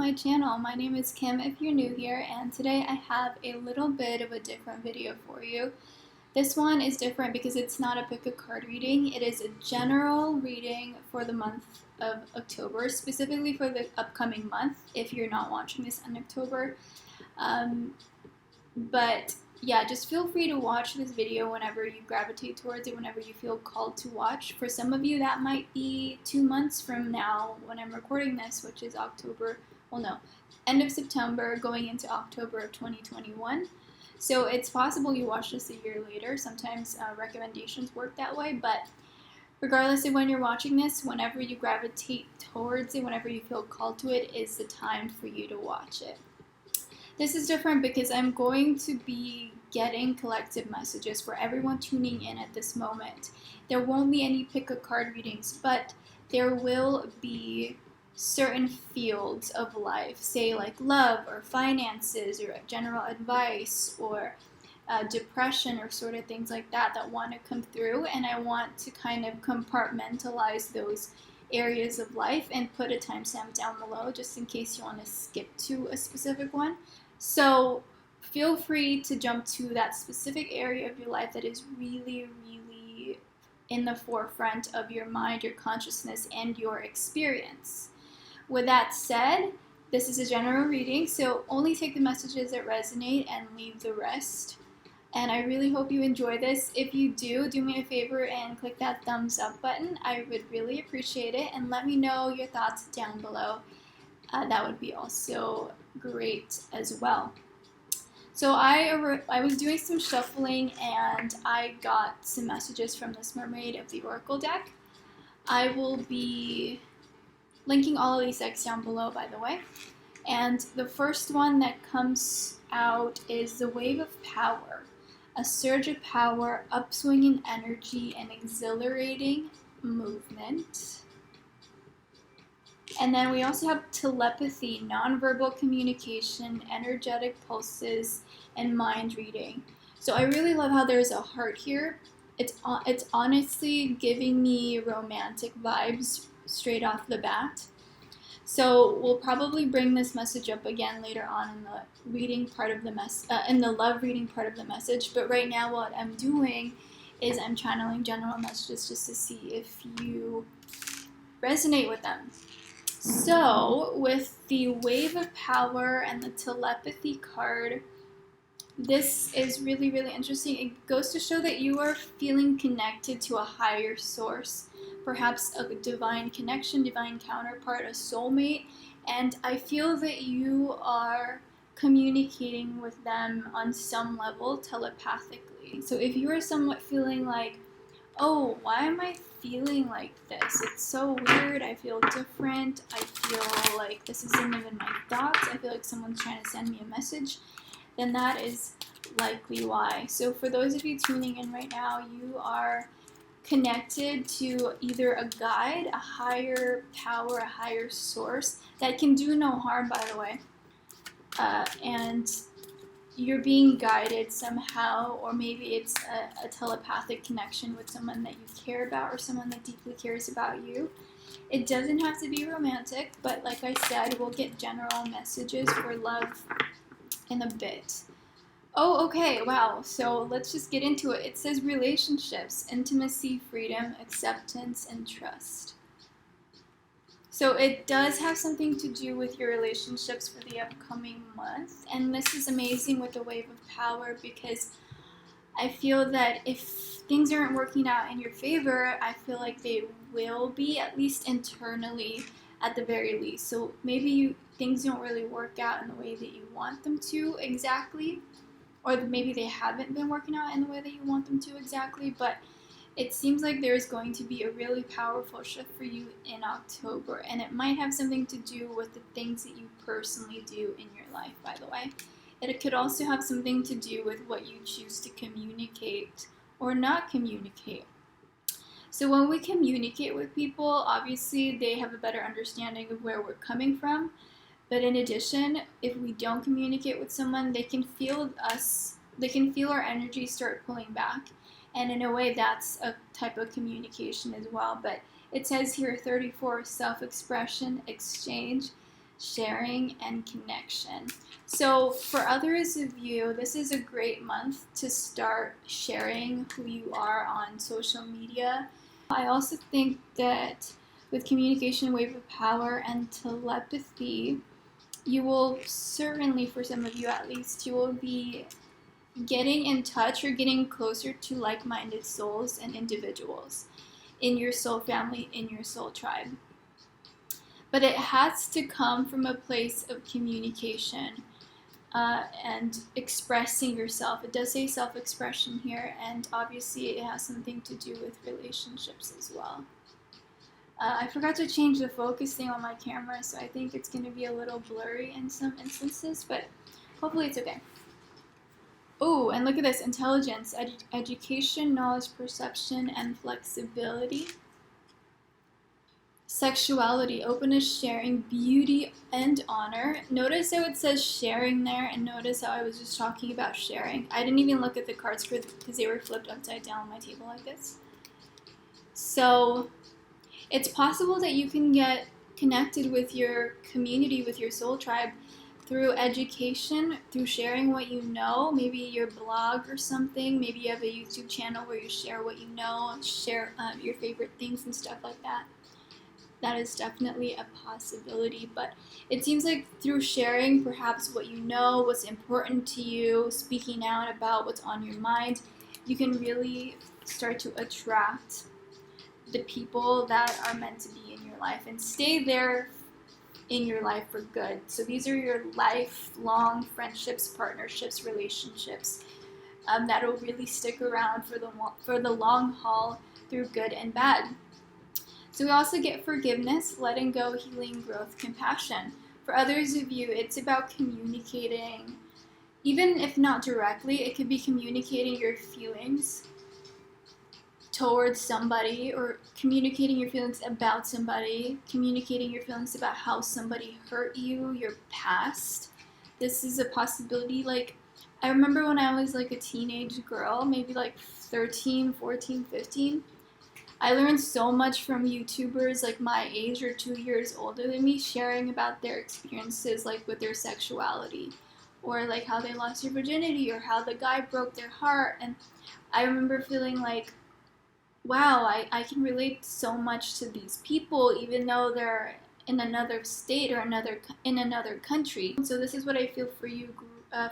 my channel. My name is Kim if you're new here, and today I have a little bit of a different video for you. This one is different because it's not a pick a card reading. It is a general reading for the month of October, specifically for the upcoming month if you're not watching this in October. But yeah, just feel free to watch this video whenever you gravitate towards it, whenever you feel called to watch. For some of you, that might be 2 months from now when I'm recording this, which is end of September going into October of 2021. So it's possible you watch this a year later. Sometimes recommendations work that way, but regardless of when you're watching this, whenever you gravitate towards it, whenever you feel called to it, is the time for you to watch it. This is different because I'm going to be getting collective messages for everyone tuning in at this moment. There won't be any pick a card readings, but there will be certain fields of life, say like love or finances or general advice or depression or sort of things like that want to come through, and I want to kind of compartmentalize those areas of life and put a timestamp down below just in case you want to skip to a specific one. So feel free to jump to that specific area of your life that is really, really in the forefront of your mind, your consciousness, and your experience. With that said, this is a general reading, so only take the messages that resonate and leave the rest. And I really hope you enjoy this. If you do me a favor and click that thumbs up button. I would really appreciate it, and let me know your thoughts down below. That would be also great as well. So I was doing some shuffling and I got some messages from this Mermaid of the Oracle deck. I will be linking all of these decks down below, by the way. And the first one that comes out is the Wave of Power. A surge of power, upswing in energy, and exhilarating movement. And then we also have telepathy, nonverbal communication, energetic pulses, and mind reading. So I really love how there's a heart here. It's honestly giving me romantic vibes straight off the bat. So we'll probably bring this message up again later on in the reading part of the in the love reading part of the message. But right now, what I'm doing is I'm channeling general messages just to see if you resonate with them. So with the Wave of Power and the Telepathy card, this is really, really interesting. It goes to show that you are feeling connected to a higher source, perhaps a divine connection, divine counterpart, a soulmate, and I feel that you are communicating with them on some level telepathically. So if you are somewhat feeling like, oh, why am I feeling like this? It's so weird. I feel different. I feel like this isn't even my thoughts. I feel like someone's trying to send me a message. Then that is likely why. So for those of you tuning in right now, you are connected to either a guide, a higher power, a higher source that can do no harm, by the way. And you're being guided somehow, or maybe it's a telepathic connection with someone that you care about or someone that deeply cares about you. It doesn't have to be romantic, but like I said, we'll get general messages for love in a bit. Oh, okay, wow, so let's just get into it. It says relationships, intimacy, freedom, acceptance, and trust. So it does have something to do with your relationships for the upcoming month. And this is amazing with the Wave of Power because I feel that if things aren't working out in your favor, I feel like they will be, at least internally, at the very least. So maybe things don't really work out in the way that you want them to exactly, or maybe they haven't been working out in the way that you want them to exactly, but it seems like there's going to be a really powerful shift for you in October, and it might have something to do with the things that you personally do in your life, by the way. It could also have something to do with what you choose to communicate or not communicate. So when we communicate with people, obviously they have a better understanding of where we're coming from, but in addition, if we don't communicate with someone, they can feel our energy start pulling back. And in a way, that's a type of communication as well. But it says here 34, self-expression, exchange. sharing, and connection. So for others of you, this is a great month to start sharing who you are on social media. I also think that with communication, wave of power, and telepathy, you will certainly, for some of you at least, you will be getting in touch or getting closer to like-minded souls and individuals in your soul family, in your soul tribe. But it has to come from a place of communication and expressing yourself. It does say self-expression here, and obviously it has something to do with relationships as well. I forgot to change the focus thing on my camera, so I think it's going to be a little blurry in some instances, but hopefully it's okay. Oh, and look at this: intelligence, education, knowledge, perception, and flexibility. Sexuality, openness, sharing, beauty, and honor. Notice how it says sharing there, and notice how I was just talking about sharing. I didn't even look at the cards because they were flipped upside down on my table like this. So it's possible that you can get connected with your community, with your soul tribe, through education, through sharing what you know, maybe your blog or something. Maybe you have a YouTube channel where you share what you know, share your favorite things and stuff like that. That is definitely a possibility, but it seems like through sharing perhaps what you know, what's important to you, speaking out about what's on your mind, you can really start to attract the people that are meant to be in your life and stay there in your life for good. So these are your lifelong friendships, partnerships, relationships that will really stick around for the long haul through good and bad. So we also get forgiveness, letting go, healing, growth, compassion. For others of you, it's about communicating, even if not directly, it could be communicating your feelings towards somebody, or communicating your feelings about somebody, communicating your feelings about how somebody hurt you, your past. This is a possibility. Like, I remember when I was like a teenage girl, maybe like 13, 14, 15, I learned so much from YouTubers like my age or 2 years older than me, sharing about their experiences like with their sexuality, or like how they lost their virginity, or how the guy broke their heart. And I remember feeling like, wow, I can relate so much to these people even though they're in another state or in another country. So this is what I feel for you,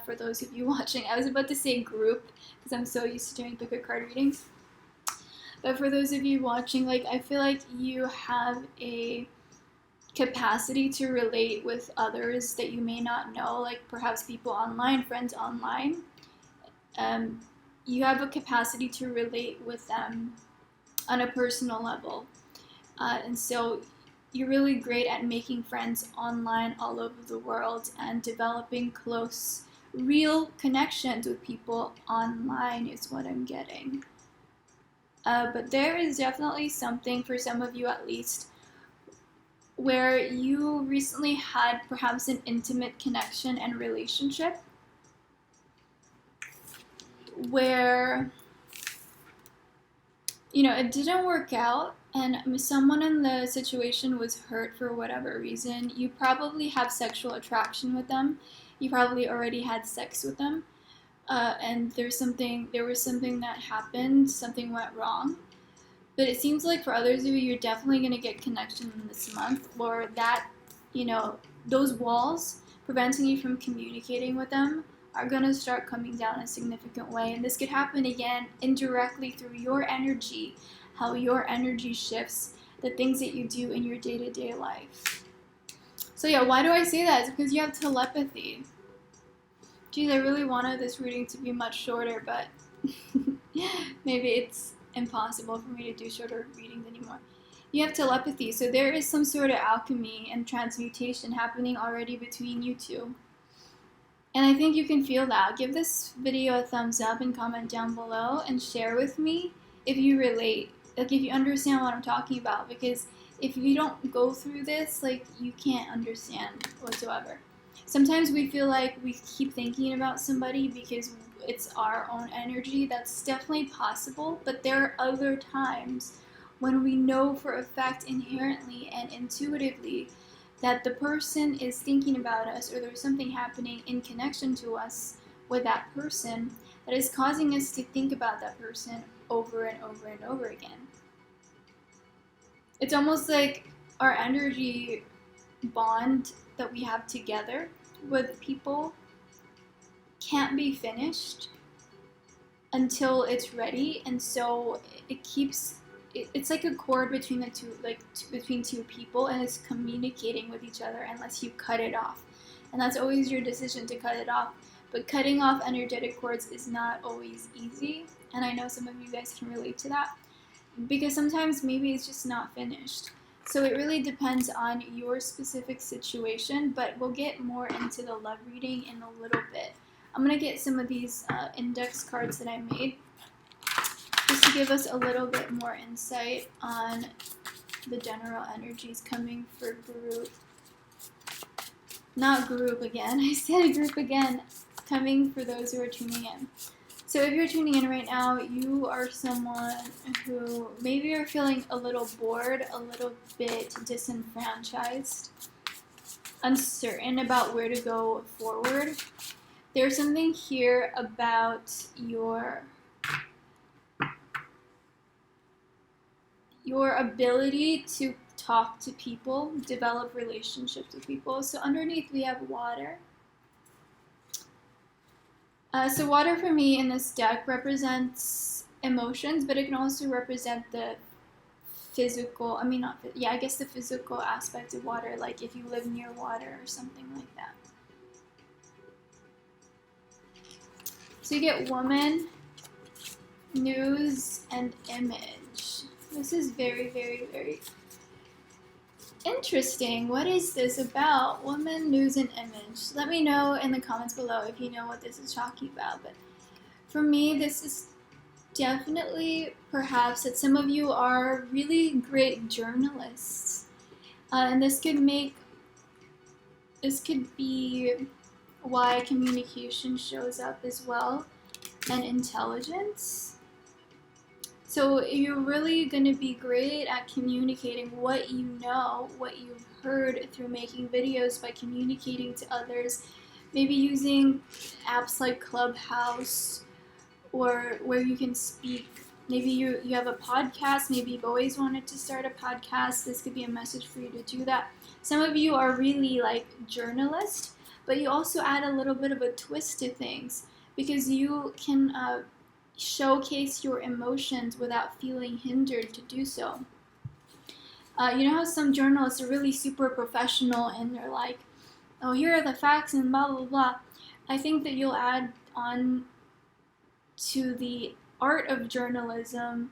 for those of you watching. I was about to say group because I'm so used to doing pick a card readings. But for those of you watching, like, I feel like you have a capacity to relate with others that you may not know, like perhaps people online, friends online. You have a capacity to relate with them on a personal level. And so you're really great at making friends online all over the world and developing close, real connections with people online is what I'm getting. But there is definitely something, for some of you at least, where you recently had perhaps an intimate connection and relationship where, you know, it didn't work out and someone in the situation was hurt for whatever reason. You probably have sexual attraction with them. You probably already had sex with them. And there was something that happened, something went wrong. But it seems like for others of you, you're definitely going to get connection this month, or that, you know, those walls preventing you from communicating with them are going to start coming down in a significant way. And this could happen again indirectly through your energy, how your energy shifts, the things that you do in your day-to-day life. So yeah, why do I say that? It's because you have telepathy. Geez, I really wanted this reading to be much shorter, but maybe it's impossible for me to do shorter readings anymore. You have telepathy, so there is some sort of alchemy and transmutation happening already between you two. And I think you can feel that. Give this video a thumbs up and comment down below and share with me if you relate, like if you understand what I'm talking about, because if you don't go through this, like, you can't understand whatsoever. Sometimes we feel like we keep thinking about somebody because it's our own energy. That's definitely possible, but there are other times when we know for a fact inherently and intuitively that the person is thinking about us, or there's something happening in connection to us with that person that is causing us to think about that person over and over and over again. It's almost like our energy bond that we have together with people can't be finished until it's ready, and so it's like a cord between the two, like between two people, and it's communicating with each other unless you cut it off. And that's always your decision to cut it off. But cutting off energetic cords is not always easy, and I know some of you guys can relate to that, because sometimes maybe it's just not finished. So it really depends on your specific situation, but we'll get more into the love reading in a little bit. I'm going to get some of these index cards that I made just to give us a little bit more insight on the general energies coming for group. Not group again, I said group again, coming for those who are tuning in. So if you're tuning in right now, you are someone who maybe you're feeling a little bored, a little bit disenfranchised, uncertain about where to go forward. There's something here about your ability to talk to people, develop relationships with people. So underneath we have water. So water for me in this deck represents emotions, but it can also represent the physical, I guess the physical aspect of water, like if you live near water or something like that. So you get woman, news, and image. This is very, very, very interesting. What is this about? Woman, news, and image. Let me know in the comments below if you know what this is talking about. But for me, this is definitely perhaps that some of you are really great journalists. And this could be why communication shows up as well, and intelligence. So you're really going to be great at communicating what you know, what you've heard through making videos, by communicating to others, maybe using apps like Clubhouse, or where you can speak. Maybe you have a podcast, maybe you've always wanted to start a podcast. This could be a message for you to do that. Some of you are really like journalists, but you also add a little bit of a twist to things, because you can showcase your emotions without feeling hindered to do so. You know how some journalists are really super professional and they're like, oh, here are the facts and blah, blah, blah. I think that you'll add on to the art of journalism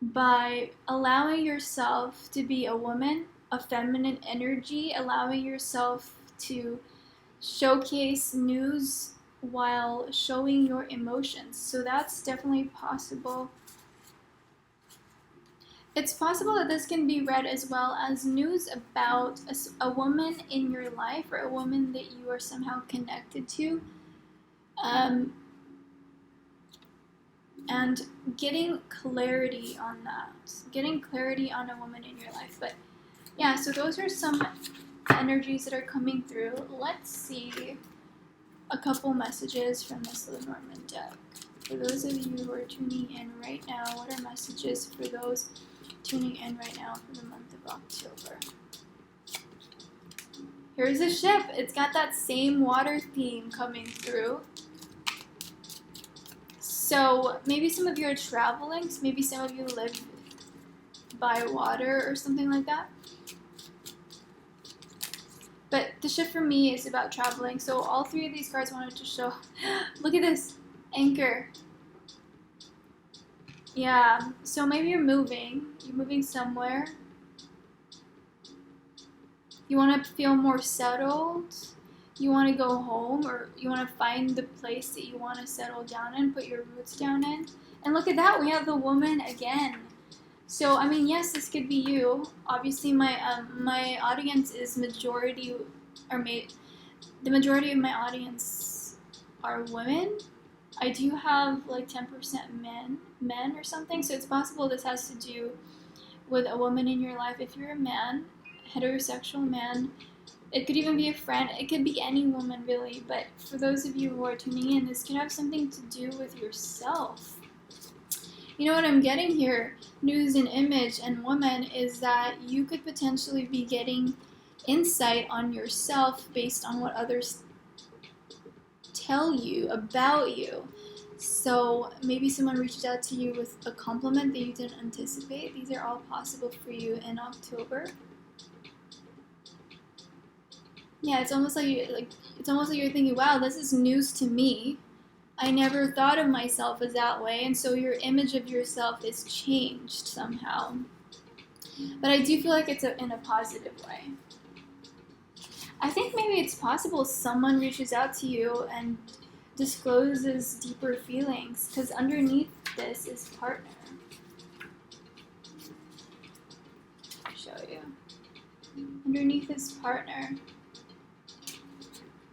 by allowing yourself to be a woman, a feminine energy, allowing yourself to showcase news while showing your emotions. So that's definitely possible. It's possible that this can be read as well as news about a woman in your life, or a woman that you are somehow connected to, and getting clarity on that, getting clarity on a woman in your life. But yeah, so those are some energies that are coming through. Let's see a couple messages from this Lenormand deck. For those of you who are tuning in right now, what are messages for those tuning in right now for the month of October? Here's a ship. It's got that same water theme coming through. So maybe some of you are traveling, so maybe some of you live by water or something like that. But the shift for me is about traveling. So all three of these cards wanted to show, look at this, anchor. Yeah, so maybe you're moving somewhere. You want to feel more settled. You want to go home, or you want to find the place that you want to settle down in, put your roots down in. And look at that, we have the woman again. So, I mean, yes, this could be you. Obviously, my audience is the majority of my audience are women. I do have like 10% men or something. So it's possible this has to do with a woman in your life. If you're a man, heterosexual man. It could even be a friend. It could be any woman, really. But for those of you who are tuning in, this can have something to do with yourself. You know what I'm getting here, news and image and woman, is that you could potentially be getting insight on yourself based on what others tell you about you. So maybe someone reaches out to you with a compliment that you didn't anticipate. These are all possible for you in October. Yeah, it's almost like you're thinking, wow, this is news to me. I never thought of myself as that way, and so your image of yourself is changed somehow. But I do feel like it's in a positive way. I think maybe it's possible someone reaches out to you and discloses deeper feelings, because underneath this is partner. I'll show you. Underneath is partner.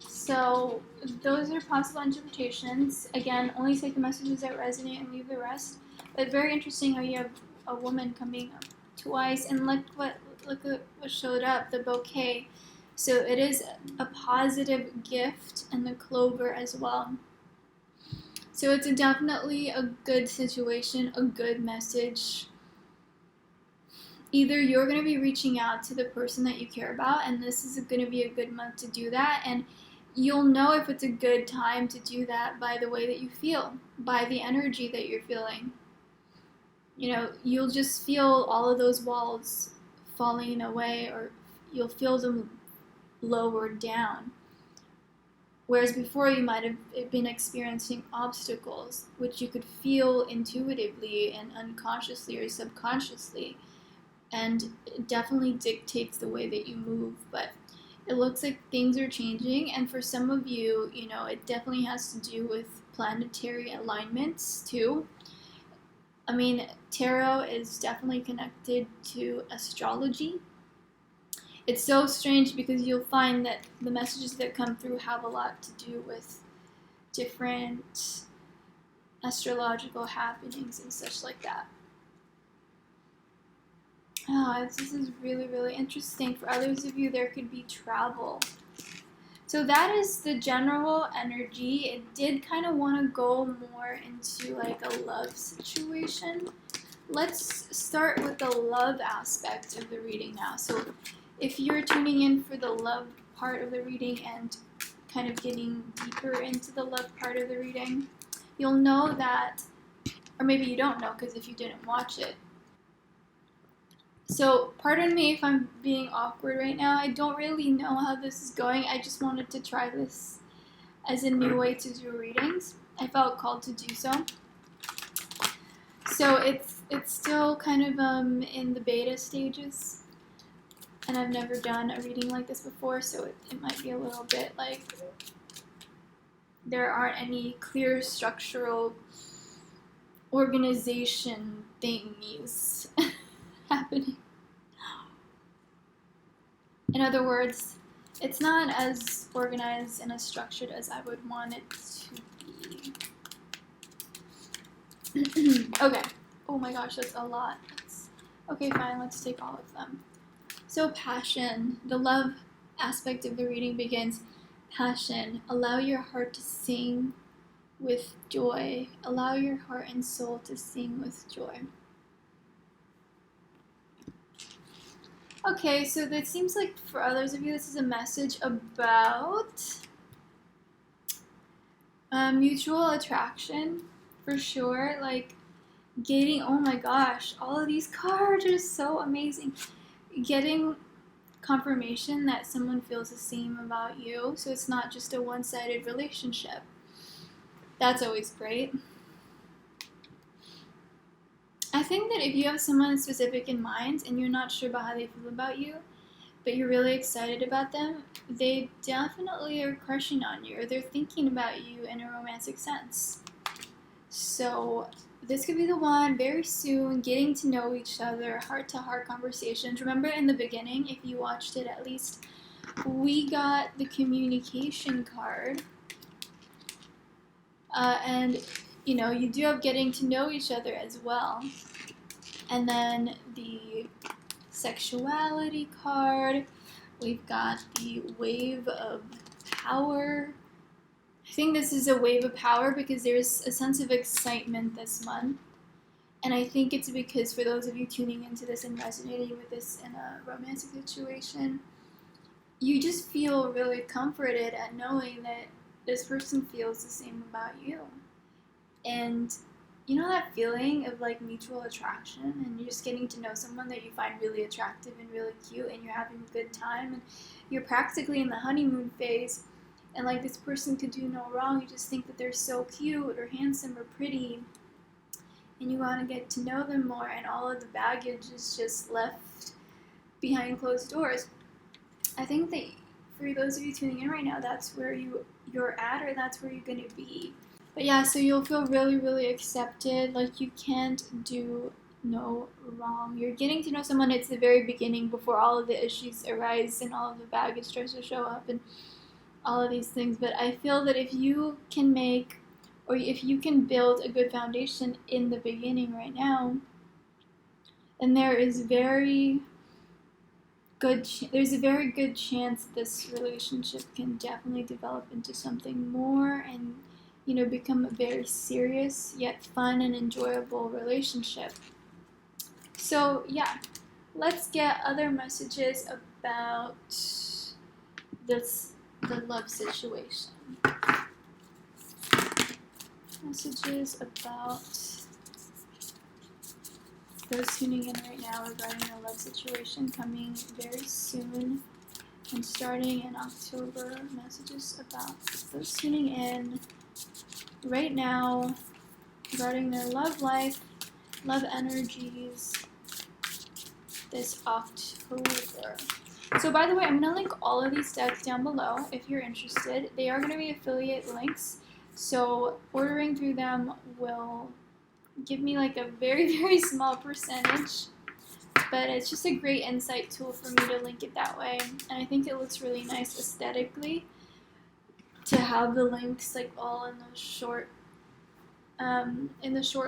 So those are possible interpretations. Again, only take the messages that resonate and leave the rest. But very interesting how you have a woman coming up twice, and look at what showed up, the bouquet. So it is a positive gift, and the clover as well. So it's definitely a good situation, a good message. Either you're going to be reaching out to the person that you care about, and this is going to be a good month to do that, and you'll know if it's a good time to do that by the way that you feel, by the energy that you're feeling. You know, you'll just feel all of those walls falling away, or you'll feel them lowered down. Whereas before you might have been experiencing obstacles, which you could feel intuitively and unconsciously or subconsciously, and it definitely dictates the way that you move. But it looks like things are changing, and for some of you, you know, it definitely has to do with planetary alignments too. I mean, tarot is definitely connected to astrology. It's so strange because you'll find that the messages that come through have a lot to do with different astrological happenings and such like that. Oh, this is really, really interesting. For others of you, there could be travel. So that is the general energy. It did kind of want to go more into like a love situation. Let's start with the love aspect of the reading now. So if you're tuning in for the love part of the reading and kind of getting deeper into the love part of the reading, you'll know that, or maybe you don't know because if you didn't watch it. So pardon me if I'm being awkward right now. I don't really know how this is going. I just wanted to try this as a new way to do readings. I felt called to do so. So it's still kind of in the beta stages. And I've never done a reading like this before, so it might be a little bit like there aren't any clear structural organization thingies happening. In other words, it's not as organized and as structured as I would want it to be. Okay. Oh my gosh, that's a lot. Okay, fine, let's take all of them. So passion, the love aspect of the reading begins. Passion, allow your heart to sing with joy. Allow your heart and soul to sing with joy. Okay, so it seems like for others of you, this is a message about mutual attraction, for sure. Like getting, oh my gosh, all of these cards are so amazing. Getting confirmation that someone feels the same about you, so it's not just a one-sided relationship. That's always great. I think that if you have someone specific in mind and you're not sure about how they feel about you, but you're really excited about them, they definitely are crushing on you, or they're thinking about you in a romantic sense. So this could be the one very soon, getting to know each other, heart-to-heart conversations. Remember in the beginning, if you watched it at least, we got the communication card. And, you know, you do have getting to know each other as well. And then the sexuality card. We've got the wave of power. I think this is a wave of power because there's a sense of excitement this month. And I think it's because for those of you tuning into this and resonating with this in a romantic situation, you just feel really comforted at knowing that this person feels the same about you. And you know that feeling of like mutual attraction, and you're just getting to know someone that you find really attractive and really cute, and you're having a good time, and you're practically in the honeymoon phase, and like this person could do no wrong. You just think that they're so cute or handsome or pretty, and you want to get to know them more, and all of the baggage is just left behind closed doors. I think that for those of you tuning in right now, that's where you're at, or that's where you're going to be. But yeah, so you'll feel really, really accepted, like you can't do no wrong. You're getting to know someone. It's the very beginning before all of the issues arise and all of the baggage starts to show up and all of these things. But I feel that if you can make, or if you can build a good foundation in the beginning right now, then there's a very good chance this relationship can definitely develop into something more and, you know, become a very serious yet fun and enjoyable relationship. So yeah, let's get other messages about the love situation. Messages about those tuning in right now regarding a love situation coming very soon and starting in October. Messages about those tuning in right now regarding their love life, love energies this October. So by the way, I'm going to link all of these decks down below if you're interested. They are going to be affiliate links, so ordering through them will give me like a very, very small percentage, but it's just a great insight tool for me to link it that way, and I think it looks really nice aesthetically to have the links like all in the short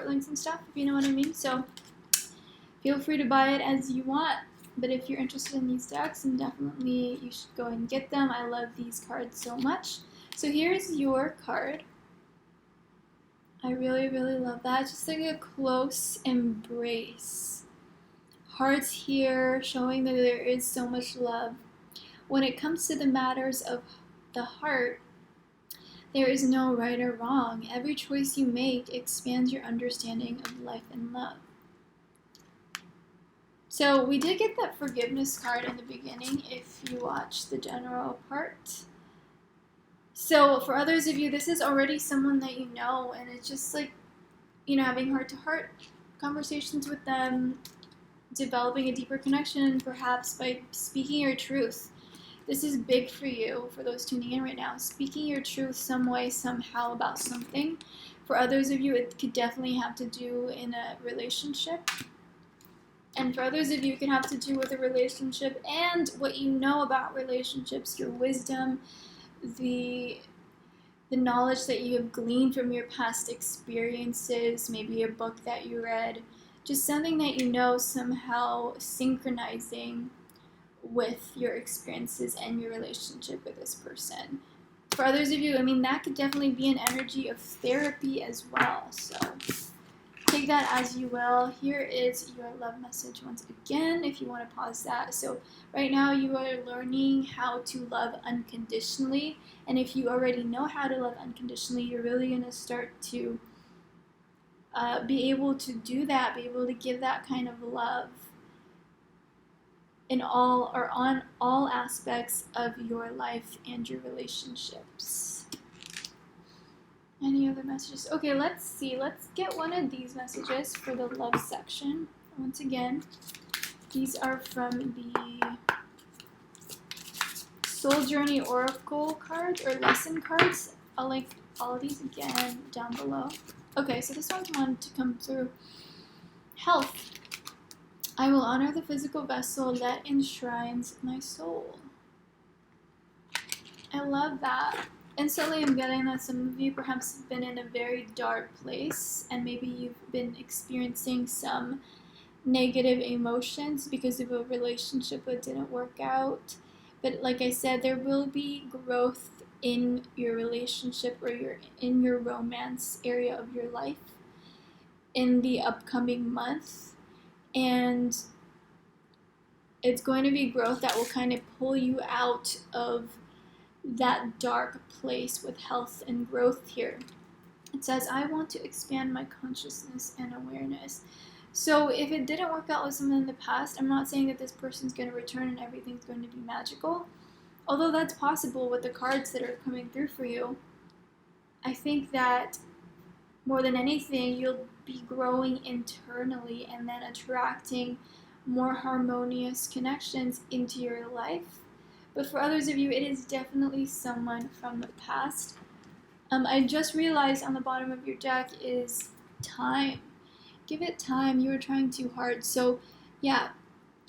links and stuff, if you know what I mean. So feel free to buy it as you want, but if you're interested in these decks, then definitely you should go and get them. I love these cards so much. So here's your card. I really, really love that. Just like a close embrace. Hearts here, showing that there is so much love. When it comes to the matters of the heart, there is no right or wrong. Every choice you make expands your understanding of life and love. So we did get that forgiveness card in the beginning if you watch the general part. So for others of you, this is already someone that you know, and it's just like, you know, having heart-to-heart conversations with them, developing a deeper connection, perhaps by speaking your truth. This is big for you, for those tuning in right now. Speaking your truth some way, somehow about something. For others of you, it could definitely have to do in a relationship. And for others of you, it could have to do with a relationship and what you know about relationships, your wisdom, the knowledge that you have gleaned from your past experiences, maybe a book that you read, just something that you know somehow synchronizing with your experiences and your relationship with this person. For others of you, I mean, that could definitely be an energy of therapy as well. So take that as you will. Here is your love message once again, if you want to pause that. So right now you are learning how to love unconditionally. And if you already know how to love unconditionally, you're really going to start to be able to do that, be able to give that kind of love in all or on all aspects of your life and your relationships. Any other messages? Okay, let's see. Let's get one of these messages for the love section. Once again, these are from the Soul Journey Oracle cards or lesson cards. I'll link all of these again down below. Okay, so this one's wanted to come through. Health. I will honor the physical vessel that enshrines my soul. I love that. Instantly, I'm getting that some of you perhaps have been in a very dark place, and maybe you've been experiencing some negative emotions because of a relationship that didn't work out. But like I said, there will be growth in your relationship or in your romance area of your life in the upcoming month. And it's going to be growth that will kind of pull you out of that dark place with health and growth here. It says, I want to expand my consciousness and awareness. So if it didn't work out with someone in the past, I'm not saying that this person's going to return and everything's going to be magical. Although that's possible with the cards that are coming through for you. I think that more than anything, you'll be growing internally and then attracting more harmonious connections into your life. But for others of you, it is definitely someone from the past. I just realized on the bottom of your deck is time. Give it time. You are trying too hard. So, yeah,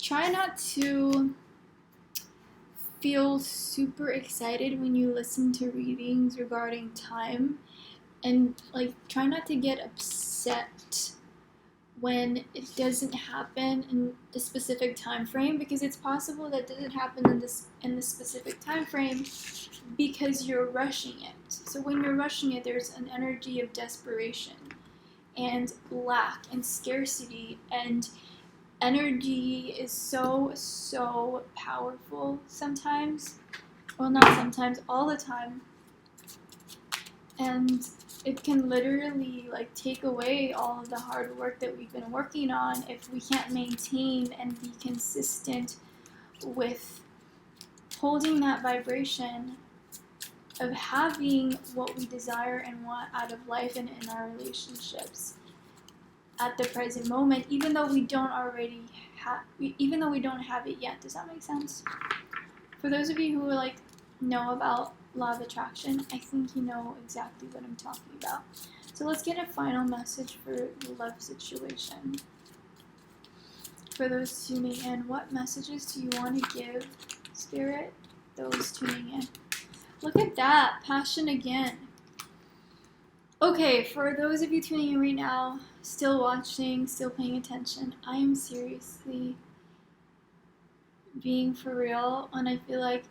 try not to feel super excited when you listen to readings regarding time. And, like, try not to get upset when it doesn't happen in the specific time frame, because it's possible that doesn't happen in this specific time frame because you're rushing it. So when you're rushing it, there's an energy of desperation and lack and scarcity, and energy is so powerful sometimes. Well, not sometimes, all the time. And it can literally like take away all of the hard work that we've been working on if we can't maintain and be consistent with holding that vibration of having what we desire and want out of life and in our relationships at the present moment, even though we don't have it yet. Does that make sense? For those of you who are like know about law of attraction, I think you know exactly what I'm talking about. So let's get a final message for the love situation. For those tuning in, what messages do you want to give, Spirit, those tuning in? Look at that, passion again. Okay, for those of you tuning in right now, still watching, still paying attention, I am seriously being for real, and I feel like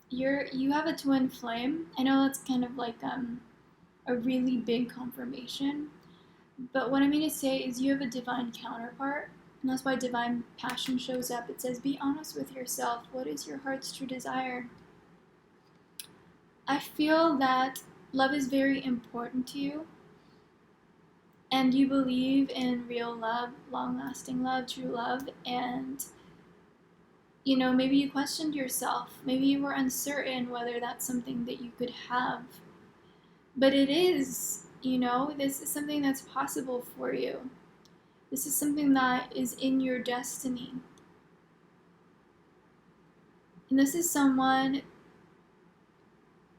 you have a twin flame. I know that's kind of like a really big confirmation, but what I mean to say is you have a divine counterpart, and that's why divine passion shows up. It says, be honest with yourself. What is your heart's true desire? I feel that love is very important to you, and you believe in real love, long-lasting love, true love, and you know, maybe you questioned yourself. Maybe you were uncertain whether that's something that you could have. But it is, you know, this is something that's possible for you. This is something that is in your destiny. And this someone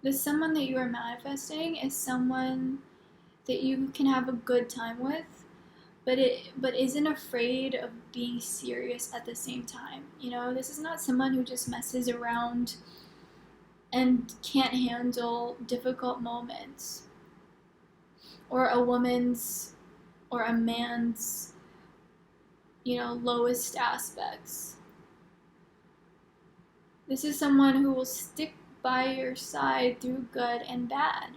that you are manifesting is someone that you can have a good time with, but isn't afraid of being serious at the same time. You know, this is not someone who just messes around and can't handle difficult moments, or a woman's or a man's, you know, lowest aspects. This is someone who will stick by your side through good and bad.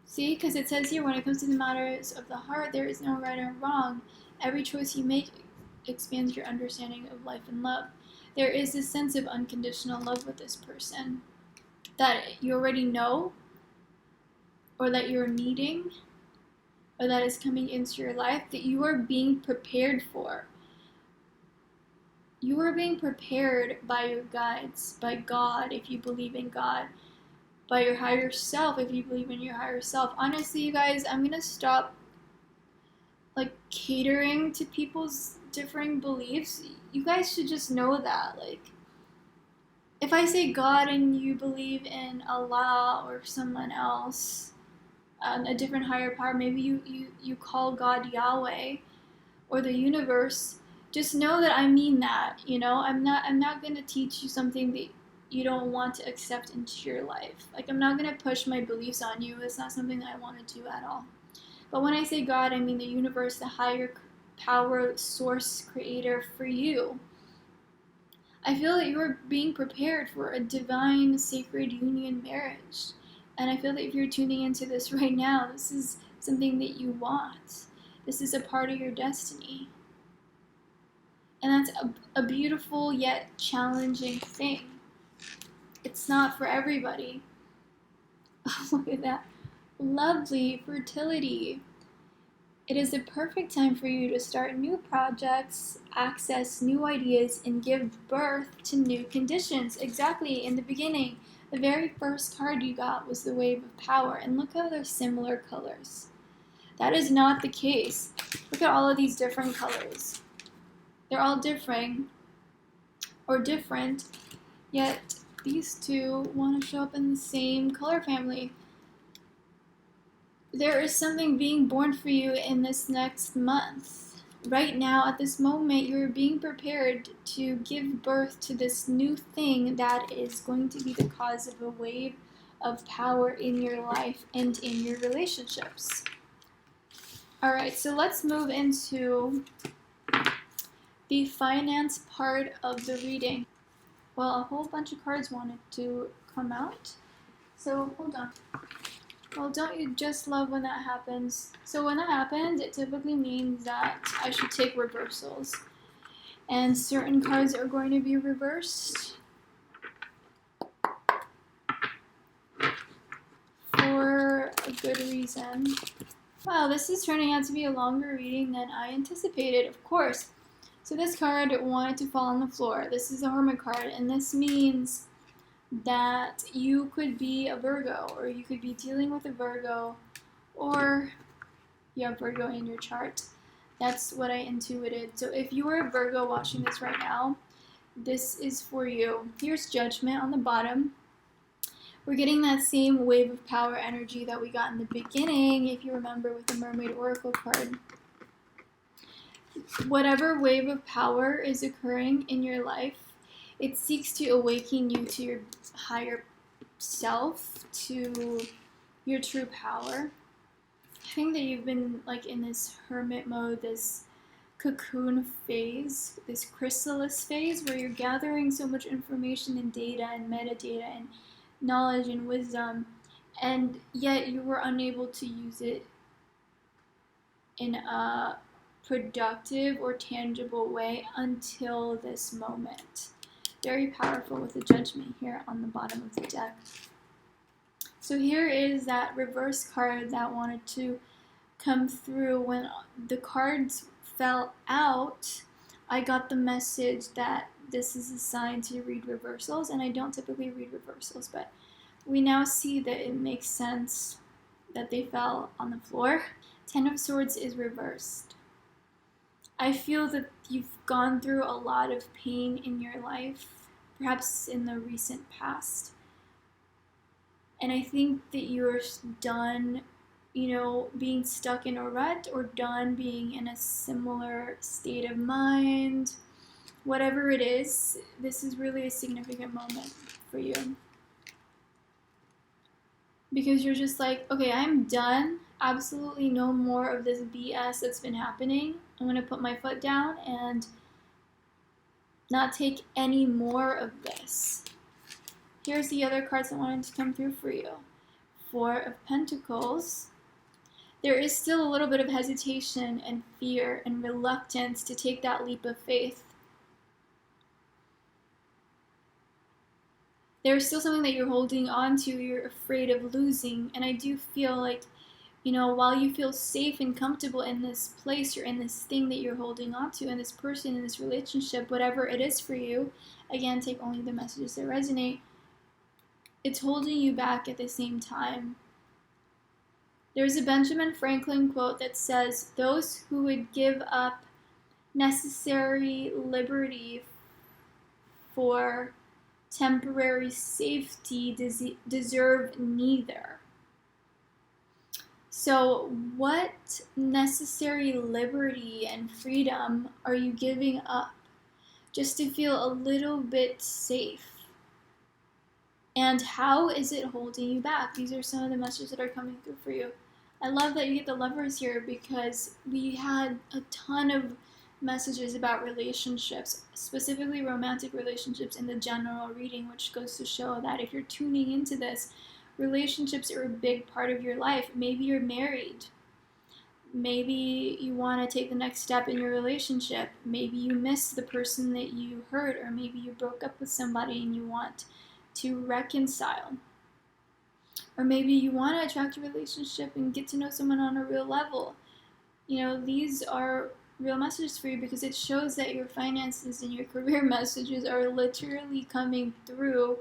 See, because it says here, when it comes to the matters of the heart, there is no right or wrong. Every choice you make expands your understanding of life and love. There is this sense of unconditional love with this person that you already know, or that you're meeting, or that is coming into your life, that you are being prepared for. You are being prepared by your guides, by God, if you believe in God, by your higher self, if you believe in your higher self. Honestly, you guys, I'm gonna stop like catering to people's differing beliefs. You guys should just know that, like, if I say God and you believe in Allah or someone else, a different higher power, maybe you call God Yahweh or the universe, just know that I mean that. You know, I'm not gonna teach you something that you don't want to accept into your life. Like, I'm not gonna push my beliefs on you. It's not something that I want to do at all. But when I say God, I mean the universe, the higher power, source, creator for you. I feel that you are being prepared for a divine, sacred union marriage. And I feel that if you're tuning into this right now, this is something that you want. This is a part of your destiny. And that's a beautiful yet challenging thing. It's not for everybody. Oh, look at that. Lovely fertility. It is the perfect time for you to start new projects, access new ideas, and give birth to new conditions. Exactly, in the beginning, the very first card you got was the Wave of Power, and look how they're similar colors. That is not the case. Look at all of these different colors. They're all different, yet these two want to show up in the same color family. There is something being born for you in this next month. Right now, at this moment, you're being prepared to give birth to this new thing that is going to be the cause of a wave of power in your life and in your relationships. Alright, so let's move into the finance part of the reading. Well, a whole bunch of cards wanted to come out, so hold on. Well, don't you just love when that happens? So when that happens, it typically means that I should take reversals. And certain cards are going to be reversed for a good reason. Wow, this is turning out to be a longer reading than I anticipated, of course. So this card wanted to fall on the floor. This is a Hermit card, and this means that you could be a Virgo, or you could be dealing with a Virgo, or you have Virgo in your chart. That's what I intuited. So if you are a Virgo watching this right now, this is for you. Here's Judgment on the bottom. We're getting that same Wave of Power energy that we got in the beginning, if you remember, with the Mermaid Oracle card. Whatever wave of power is occurring in your life, it seeks to awaken you to your higher self, to your true power. I think that you've been like in this hermit mode, this cocoon phase, this chrysalis phase, where you're gathering so much information and data and metadata and knowledge and wisdom, and yet you were unable to use it in a productive or tangible way until this moment. Very powerful with the Judgment here on the bottom of the deck. So here is that reverse card that wanted to come through. When the cards fell out, I got the message that this is a sign to read reversals, and I don't typically read reversals, but we now see that it makes sense that they fell on the floor. Ten of Swords is reversed. I feel that you've gone through a lot of pain in your life, perhaps in the recent past. And I think that you're done, being stuck in a rut, or done being in a similar state of mind. Whatever it is, this is really a significant moment for you. Because you're just like, okay, I'm done. Absolutely no more of this BS that's been happening. I'm going to put my foot down and not take any more of this. Here's the other cards that wanted to come through for you. Four of Pentacles. There is still a little bit of hesitation and fear and reluctance to take that leap of faith. There's still something that you're holding on to, you're afraid of losing, and I do feel like, while you feel safe and comfortable in this place, you're in this thing that you're holding on to, and this person, in this relationship, whatever it is for you, again, take only the messages that resonate, it's holding you back at the same time. There's a Benjamin Franklin quote that says, "Those who would give up necessary liberty for temporary safety deserve neither." So what necessary liberty and freedom are you giving up just to feel a little bit safe? And how is it holding you back? These are some of the messages that are coming through for you. I love that you get the Lovers here because we had a ton of messages about relationships, specifically romantic relationships in the general reading, which goes to show that if you're tuning into this, relationships are a big part of your life. Maybe you're married. Maybe you want to take the next step in your relationship. Maybe you miss the person that you hurt, or maybe you broke up with somebody and you want to reconcile. Or maybe you want to attract a relationship and get to know someone on a real level. These are real messages for you because it shows that your finances and your career messages are literally coming through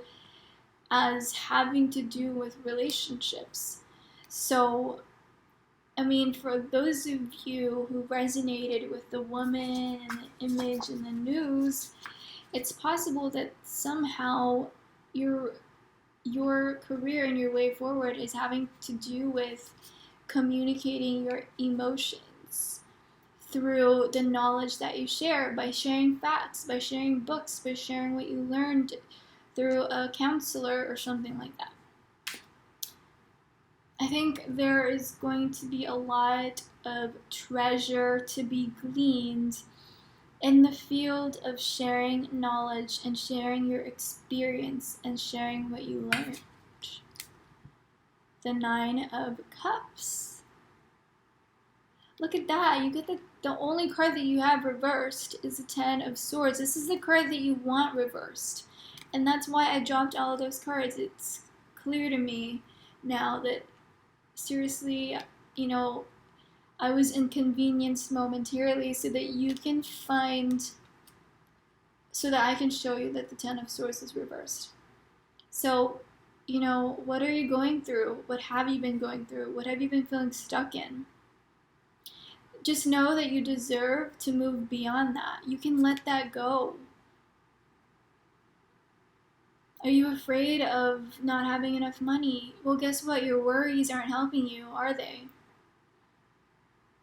as having to do with relationships. So, for those of you who resonated with the woman and the image and the news, it's possible that somehow your career and your way forward is having to do with communicating your emotions through the knowledge that you share, by sharing facts, by sharing books, by sharing what you learned through a counselor or something like that. I think there is going to be a lot of treasure to be gleaned in the field of sharing knowledge and sharing your experience and sharing what you learned. The 9 of Cups. Look at that. You get the only card that you have reversed is the 10 of Swords. This is the card that you want reversed. And that's why I dropped all of those cards. It's clear to me now that, seriously, I was inconvenienced momentarily so that I can show you that the 10 of Swords is reversed. So, what are you going through? What have you been going through? What have you been feeling stuck in? Just know that you deserve to move beyond that. You can let that go. Are you afraid of not having enough money? Well, guess what? Your worries aren't helping you, are they?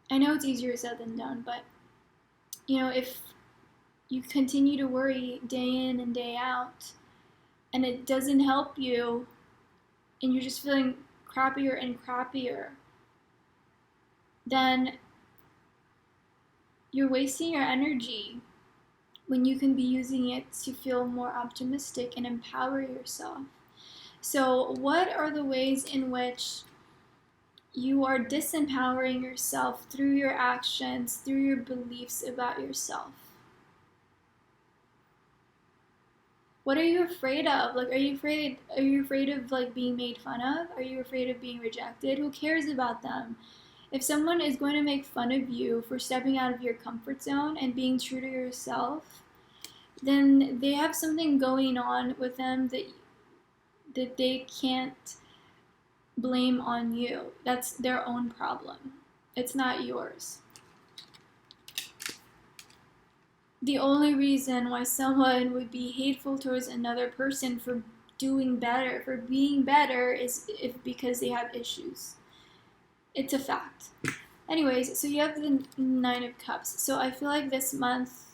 I know it's easier said than done, but, if you continue to worry day in and day out, and it doesn't help you, and you're just feeling crappier and crappier, then you're wasting your energy when you can be using it to feel more optimistic and empower yourself. So, what are the ways in which you are disempowering yourself through your actions, through your beliefs about yourself? What are you afraid of? Are you afraid of being made fun of? Are you afraid of being rejected? Who cares about them? If someone is going to make fun of you for stepping out of your comfort zone and being true to yourself, then they have something going on with them that they can't blame on you. That's their own problem. It's not yours. The only reason why someone would be hateful towards another person for doing better, for being better, is because they have issues. It's a fact. Anyways, so you have the 9 of Cups. So I feel like this month,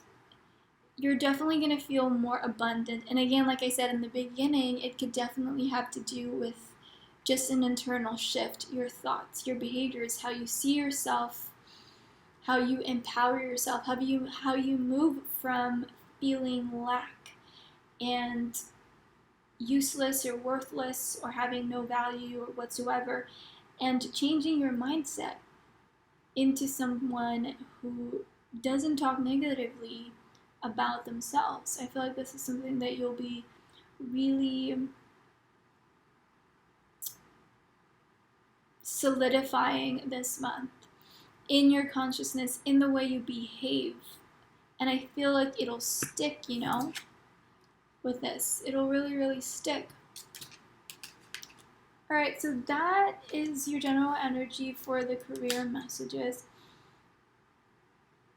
you're definitely going to feel more abundant. And again, like I said in the beginning, it could definitely have to do with just an internal shift. Your thoughts, your behaviors, how you see yourself, how you empower yourself, how you move from feeling lack and useless or worthless or having no value or whatsoever, and changing your mindset into someone who doesn't talk negatively about themselves. I feel like this is something that you'll be really solidifying this month in your consciousness, in the way you behave. And I feel like it'll stick, with this. It'll really, really stick. Alright, so that is your general energy for the career messages.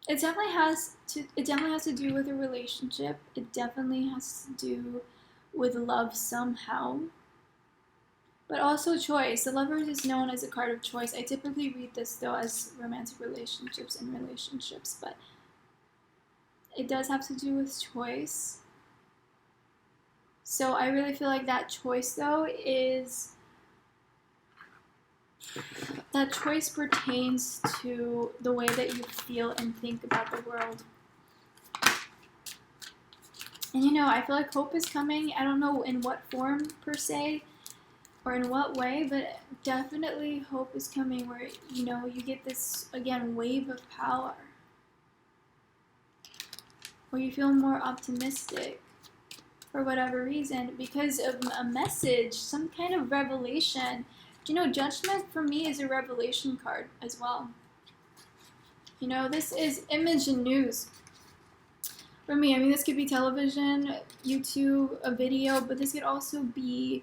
It definitely has to do with a relationship. It definitely has to do with love somehow. But also choice. The Lovers is known as a card of choice. I typically read this, though, as romantic relationships and relationships, but it does have to do with choice. So I really feel like that choice, though, is That choice pertains to the way that you feel and think about the world. And you know, I feel like hope is coming. I don't know in what form per se or in what way, but definitely hope is coming where, you know, you get this, again, wave of power. Where you feel more optimistic for whatever reason because of a message, some kind of revelation. You know, Judgment for me is a revelation card as well. You know, this is image and news. For me, I mean, this could be television, YouTube, a video, but this could also be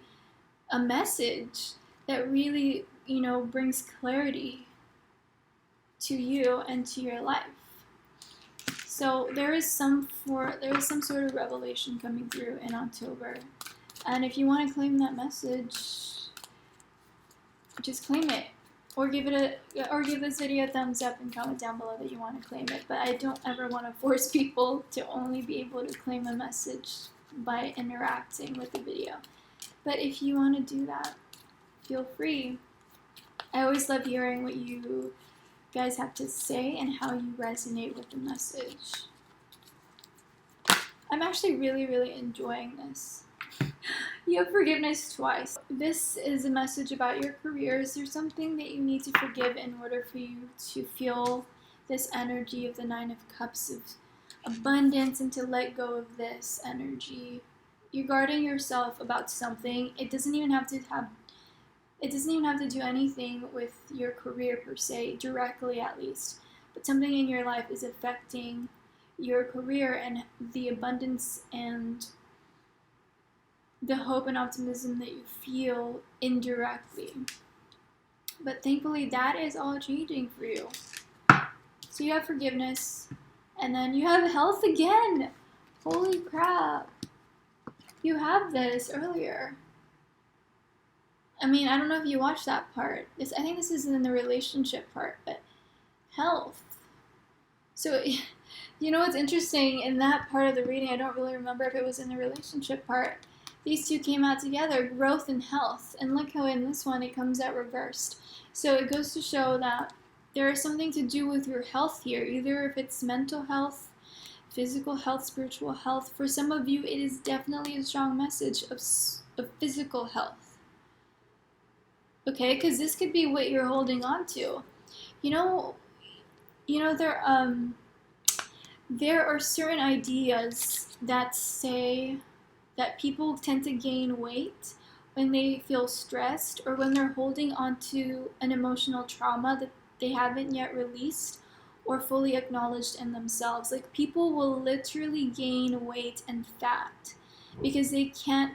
a message that really, you know, brings clarity to you and to your life. So there is some sort of revelation coming through in October. And if you want to claim that message, just claim it. Or give this video a thumbs up and comment down below that you want to claim it. But I don't ever want to force people to only be able to claim a message by interacting with the video. But if you want to do that, feel free. I always love hearing what you guys have to say and how you resonate with the message. I'm actually really enjoying this. You have forgiveness twice. This is a message about your careers. There's something that you need to forgive in order for you to feel this energy of the Nine of Cups of abundance and to let go of this energy. You're guarding yourself about something. It doesn't even have to do anything with your career per se, directly at least. But something in your life is affecting your career and the abundance and the hope and optimism that you feel indirectly. But thankfully, that is all changing for you. So you have forgiveness, and then you have health again. Holy crap. You have this earlier. I mean, I don't know if you watched that part. I think this is in the relationship part, but health. So, you know what's interesting? In that part of the reading, I don't really remember if it was in the relationship part. These two came out together, growth and health. And look how in this one it comes out reversed. So it goes to show that there is something to do with your health here, either if it's mental health, physical health, spiritual health. For some of you, it is definitely a strong message of physical health. Okay, because this could be what you're holding on to. You know, there are certain ideas that say that people tend to gain weight when they feel stressed or when they're holding on to an emotional trauma that they haven't yet released or fully acknowledged in themselves. Like, people will literally gain weight and fat because they can't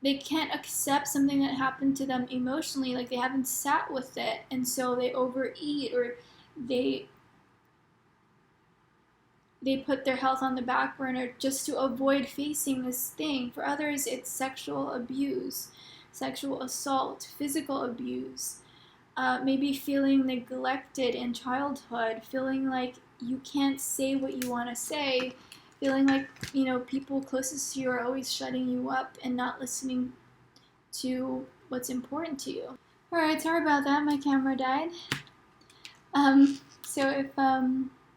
they can't accept something that happened to them emotionally, like they haven't sat with it, and so they overeat or they put their health on the back burner just to avoid facing this thing. For others, it's sexual abuse, sexual assault, physical abuse, maybe feeling neglected in childhood, feeling like you can't say what you want to say, feeling like, you know, people closest to you are always shutting you up and not listening to what's important to you. Alright, sorry about that, my camera died. So if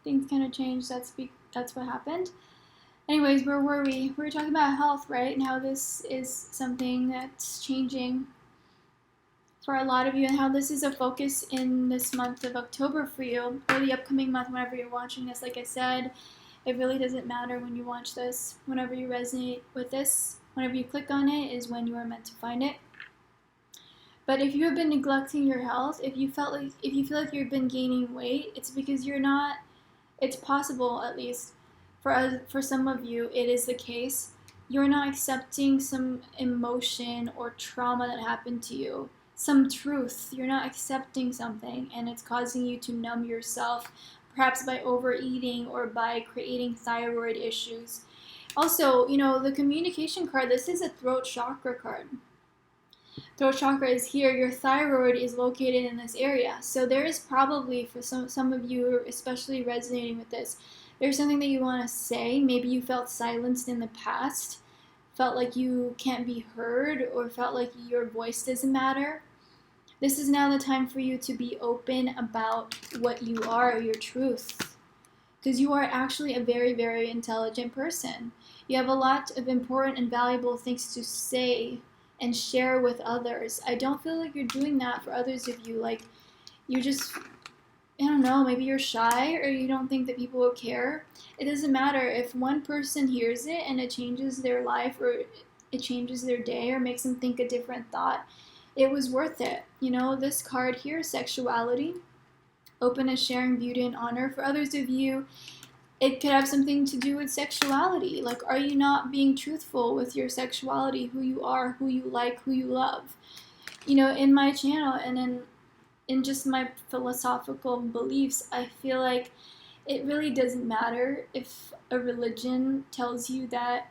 things kind of changed, that's what happened. Anyways, where were we? We were talking about health, right? And how this is something that's changing for a lot of you, and how this is a focus in this month of October for you, or the upcoming month whenever you're watching this. Like I said, it really doesn't matter when you watch this. Whenever you resonate with this, whenever you click on it is when you are meant to find it. But if you have been neglecting your health, if you feel like you've been gaining weight, it's because you're not. It's possible, at least for some of you, it is the case. You're not accepting some emotion or trauma that happened to you, some truth. You're not accepting something, and it's causing you to numb yourself, perhaps by overeating or by creating thyroid issues. Also, you know, the communication card, this is a throat chakra card. Throat chakra is here. Your thyroid is located in this area. So there is probably, for some of you, especially resonating with this, there's something that you want to say. Maybe you felt silenced in the past, felt like you can't be heard or felt like your voice doesn't matter, this is now the time for you to be open about what you are, your truth. Because you are actually a very, very intelligent person. You have a lot of important and valuable things to say and share with others. I don't feel like you're doing that for others of you. Like, you're just, I don't know, maybe you're shy or you don't think that people will care. It doesn't matter. If one person hears it and it changes their life or it changes their day or makes them think a different thought, it was worth it. You know, this card here, sexuality, open and sharing beauty and honor. For others of you, it could have something to do with sexuality. Like, are you not being truthful with your sexuality, who you are, who you like, who you love? You know, in my channel and in just my philosophical beliefs, I feel like it really doesn't matter if a religion tells you that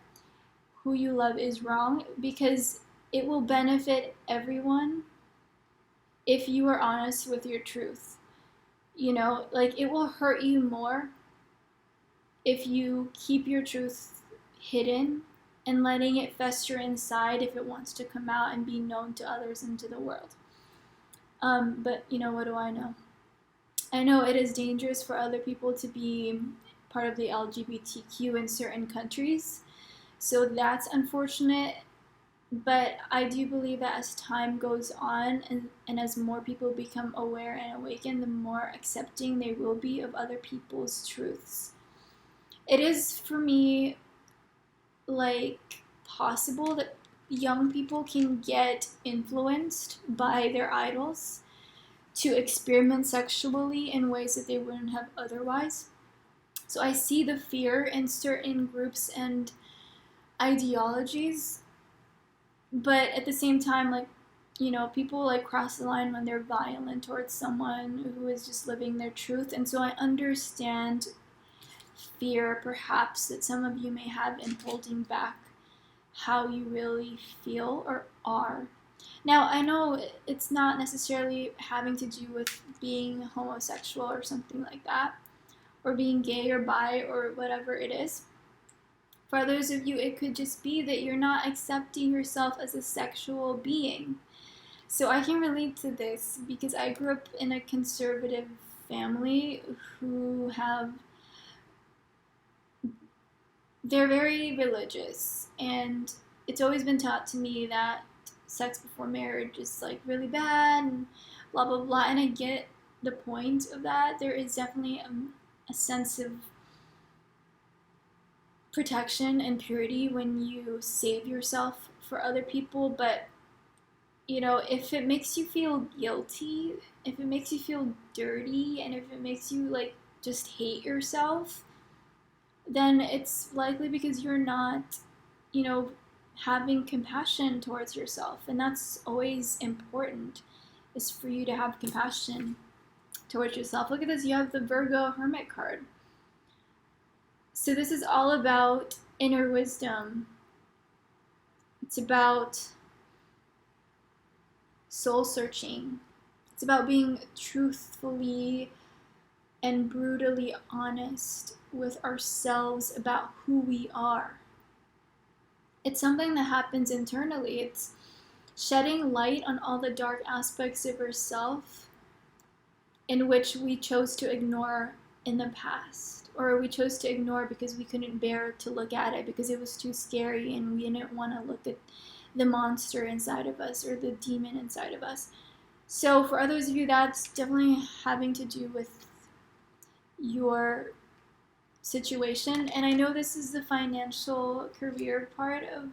who you love is wrong, because it will benefit everyone if you are honest with your truth. You know, like, it will hurt you more if you keep your truth hidden and letting it fester inside if it wants to come out and be known to others and to the world. But, you know, what do I know? I know it is dangerous for other people to be part of the LGBTQ in certain countries, so that's unfortunate. But I do believe that as time goes on and as more people become aware and awaken, the more accepting they will be of other people's truths. It is, for me, like, possible that young people can get influenced by their idols to experiment sexually in ways that they wouldn't have otherwise. So I see the fear in certain groups and ideologies, but at the same time, like, you know, people like cross the line when they're violent towards someone who is just living their truth. And so I understand fear perhaps that some of you may have in holding back how you really feel or are. Now, I know it's not necessarily having to do with being homosexual or something like that, or being gay or bi or whatever it is. For others of you, it could just be that you're not accepting yourself as a sexual being. So I can relate to this because I grew up in a conservative family who they're very religious, and it's always been taught to me that sex before marriage is like really bad and blah blah blah, and I get the point of that. There is definitely a sense of protection and purity when you save yourself for other people, but you know, if it makes you feel guilty, if it makes you feel dirty, and if it makes you like just hate yourself, then it's likely because you're not, you know, having compassion towards yourself. And that's always important, is for you to have compassion towards yourself. Look at this, you have the Virgo Hermit card. So this is all about inner wisdom. It's about soul searching. It's about being truthfully and brutally honest with ourselves about who we are. It's something that happens internally. It's shedding light on all the dark aspects of ourself in which we chose to ignore in the past, or we chose to ignore because we couldn't bear to look at it because it was too scary and we didn't want to look at the monster inside of us or the demon inside of us. So for others of you, that's definitely having to do with your situation. And I know this is the financial career part of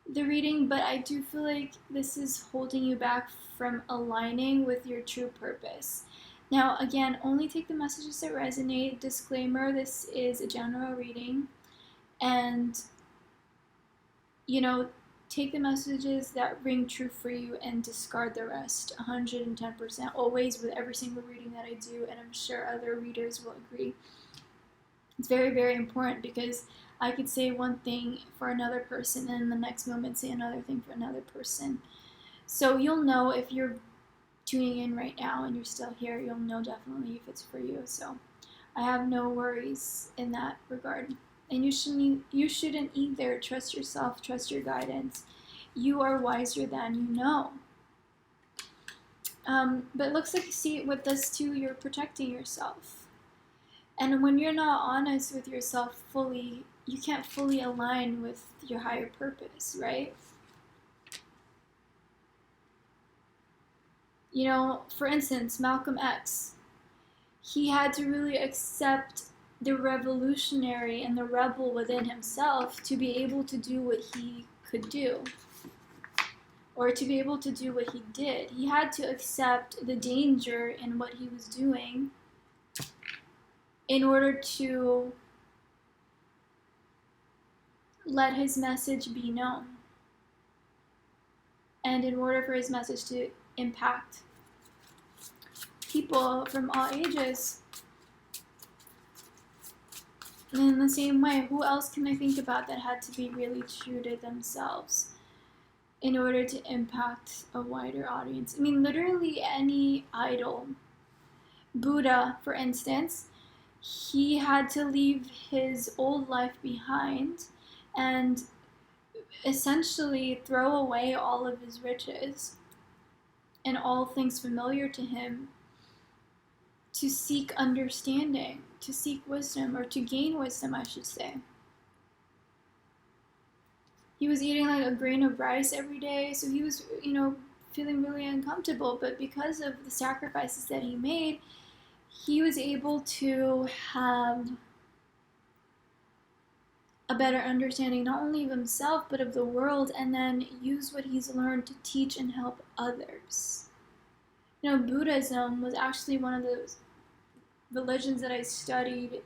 the reading, but I do feel like this is holding you back from aligning with your true purpose. Now, again, only take the messages that resonate. Disclaimer, this is a general reading, and, you know, take the messages that ring true for you and discard the rest 110%, always, with every single reading that I do, and I'm sure other readers will agree. It's very, very important, because I could say one thing for another person and in the next moment say another thing for another person. So you'll know if you're tuning in right now and you're still here, you'll know definitely if it's for you. So I have no worries in that regard. And you shouldn't either. Trust yourself, trust your guidance. You are wiser than you know. But it looks like, see, with this too, you're protecting yourself. And when you're not honest with yourself fully, you can't fully align with your higher purpose, right? You know, for instance, Malcolm X, he had to really accept the revolutionary and the rebel within himself to be able to do what he could do, or to be able to do what he did. He had to accept the danger in what he was doing in order to let his message be known, and in order for his message to impact people from all ages. And in the same way, who else can I think about that had to be really true to themselves in order to impact a wider audience? I mean, literally any idol. Buddha, for instance, he had to leave his old life behind and essentially throw away all of his riches and all things familiar to him to seek understanding, to seek wisdom, or to gain wisdom, I should say. He was eating like a grain of rice every day, so he was, feeling really uncomfortable, but because of the sacrifices that he made, he was able to have a better understanding not only of himself but of the world, and then use what he's learned to teach and help others. Buddhism was actually one of those religions that I studied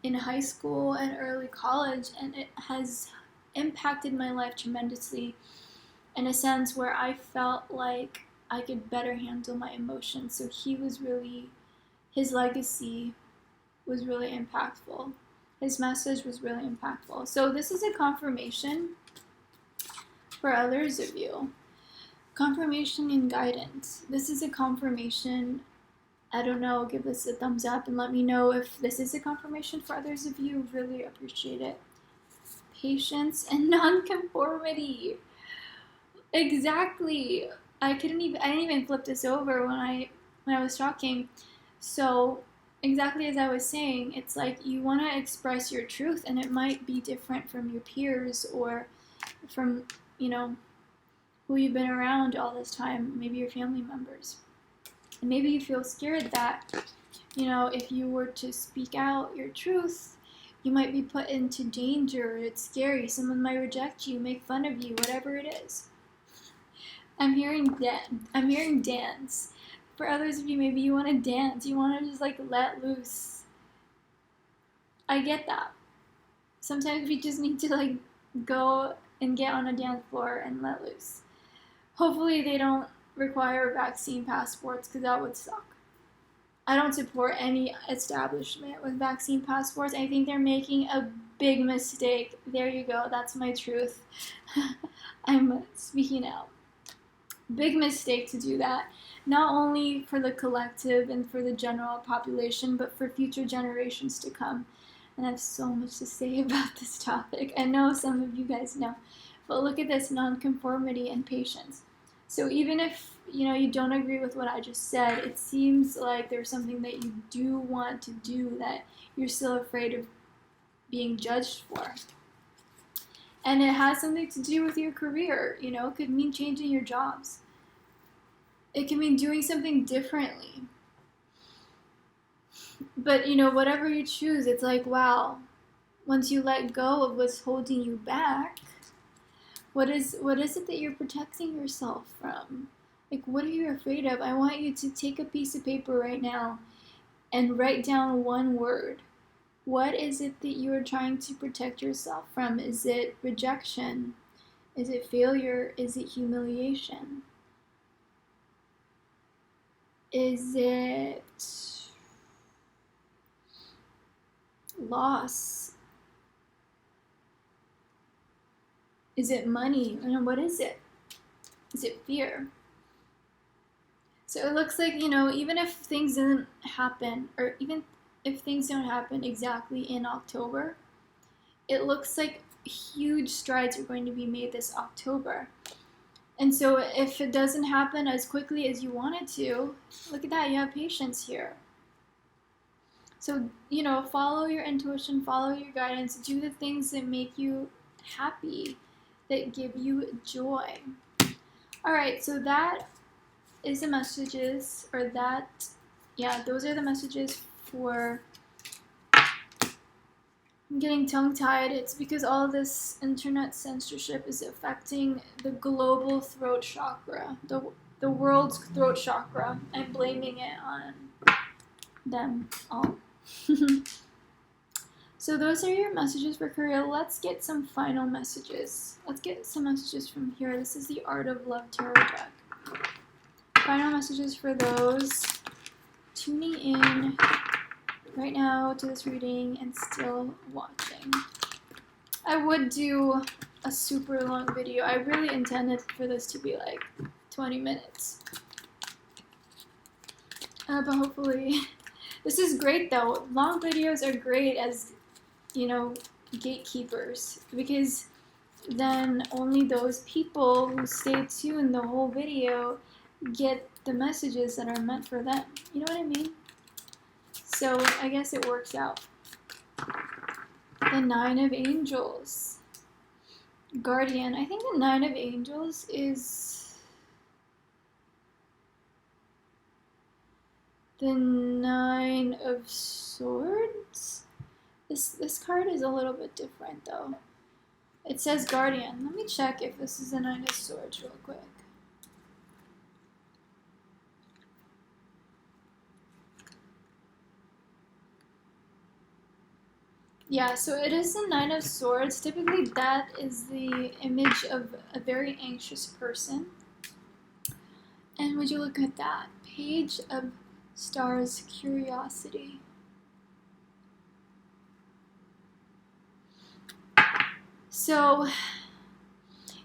in high school and early college, and it has impacted my life tremendously in a sense where I felt like I could better handle my emotions. So his legacy was really impactful. His message was really impactful. So this is a confirmation for others of you. Confirmation and guidance. This is a confirmation. I don't know, give this a thumbs up and let me know if this is a confirmation for others of you. Really appreciate it. Patience and nonconformity. Exactly. I didn't even flip this over when I was talking. So exactly as I was saying, it's like you want to express your truth, and it might be different from your peers or from, who you've been around all this time, maybe your family members. And maybe you feel scared that, if you were to speak out your truth, you might be put into danger. It's scary. Someone might reject you, make fun of you, whatever it is. I'm hearing dance. For others of you, maybe you want to dance. You want to just let loose. I get that. Sometimes we just need to go and get on a dance floor and let loose. Hopefully they don't require vaccine passports, because that would suck. I don't support any establishment with vaccine passports. I think they're making a big mistake. There you go. That's my truth. I'm speaking out. Big mistake to do that. Not only for the collective and for the general population, but for future generations to come. And I have so much to say about this topic. I know some of you guys know. But look at this: nonconformity and patience. So even if you don't agree with what I just said, it seems like there's something that you do want to do that you're still afraid of being judged for. And it has something to do with your career. It could mean changing your jobs. It can mean doing something differently. But whatever you choose, it's like, wow, once you let go of what's holding you back, what is it that you're protecting yourself from? What are you afraid of? I want you to take a piece of paper right now and write down one word. What is it that you are trying to protect yourself from? Is it rejection? Is it failure? Is it humiliation? Is it loss? Is it money? What is it? Is it fear? So it looks like, even if things didn't happen, or even if things don't happen exactly in October, it looks like huge strides are going to be made this October. And so if it doesn't happen as quickly as you want it to, look at that, you have patience here. So, follow your intuition, follow your guidance, do the things that make you happy, that give you joy. All right, so that is the messages, those are the messages for, I'm getting tongue-tied. It's because all of this internet censorship is affecting the global throat chakra, the world's throat chakra. I'm blaming it on them all. So those are your messages for Korea. Let's get some final messages. Let's get some messages from here. This is the Art of Love Tarot deck. Final messages for those tuning in right now to this reading and still watching. I would do a super long video. I really intended for this to be like 20 minutes. But hopefully, this is great though. Long videos are great as, gatekeepers, because then only those people who stay tuned the whole video get the messages that are meant for them. You know what I mean? So I guess it works out. The Nine of Angels. Guardian. I think the Nine of Angels is the Nine of Swords. This card is a little bit different though. It says Guardian. Let me check if this is the Nine of Swords real quick. Yeah, so it is the Nine of Swords. Typically that is the image of a very anxious person. And would you look at that? Page of Stars, Curiosity. So,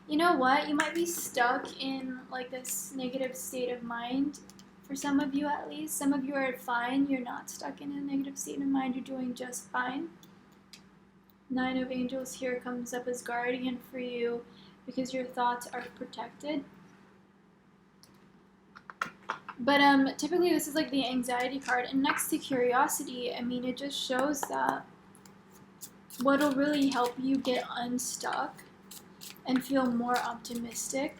you know what? You might be stuck in like this negative state of mind. For some of you at least. Some of you are fine. You're not stuck in a negative state of mind. You're doing just fine. Nine of Angels here comes up as guardian for you because your thoughts are protected. But typically this is like the anxiety card. And next to curiosity, I mean, it just shows that what'll really help you get unstuck and feel more optimistic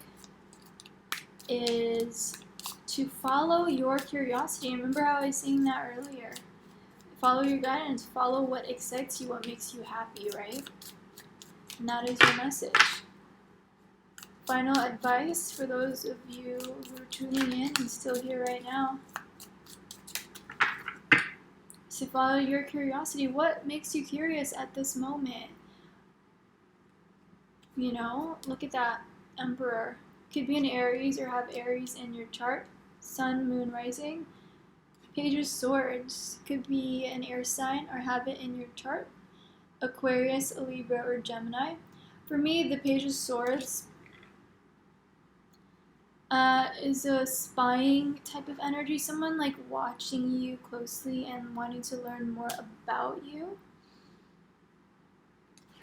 is to follow your curiosity. Remember how I was saying that earlier? Follow your guidance. Follow what excites you, what makes you happy, right? And that is your message. Final advice for those of you who are tuning in and still here right now. So follow your curiosity. What makes you curious at this moment? Look at that Emperor. Could be an Aries or have Aries in your chart. Sun, Moon, Rising. Page of Swords. Could be an air sign or have it in your chart. Aquarius, Libra, or Gemini. For me, the Page of Swords is a spying type of energy. Someone like watching you closely and wanting to learn more about you.